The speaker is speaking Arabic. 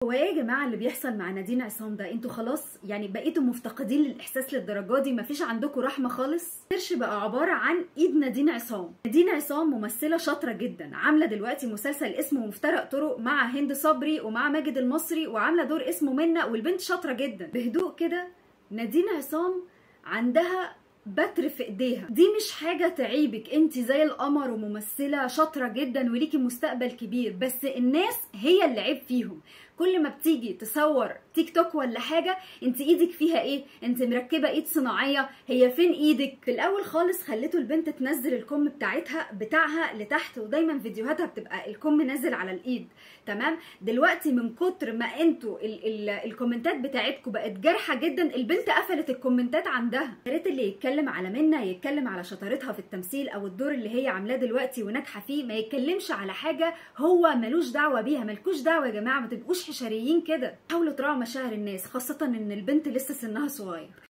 هو ايه يا جماعه اللي بيحصل مع نادين عصام ده؟ انتوا خلاص يعني بقيتوا مفتقدين للاحساس للدرجه دي؟ مفيش عندكم رحمه خالص؟ السيرش بقى عباره عن ايد نادين عصام. نادين عصام ممثله شاطره جدا، عامله دلوقتي مسلسل اسمه مفترق طرق مع هند صبري ومع ماجد المصري، وعامله دور اسمه منى، والبنت شاطره جدا. بهدوء كده نادين عصام عندها بتر في ايديها، دي مش حاجه تعيبك، انت زي القمر وممثله شاطره جدا وليكي مستقبل كبير، بس الناس هي اللي عيب فيهم. كل ما بتيجي تصور تيك توك ولا حاجه انت ايدك فيها ايه؟ انت مركبه ايد صناعيه، هي فين ايدك؟ في الاول خالص خليتوا البنت تنزل الكم بتاعها لتحت، ودايما فيديوهاتها بتبقى الكم نازل على الايد، تمام؟ دلوقتي من كتر ما انتوا الكومنتات بتاعتكم بقت جارحه جدا، البنت قفلت الكومنتات عندها. يا ريت اللي يتكلم على منى يتكلم على شطارتها في التمثيل او الدور اللي هي عاملاه دلوقتي وناجحه فيه، ما يتكلمش على حاجه هو ملوش دعوه بيها. مالكوش دعوه يا جماعه، ما تبقوش حشريين كده، حاولوا تراعوا مشاعر الناس، خاصه ان البنت لسه سنها صغير.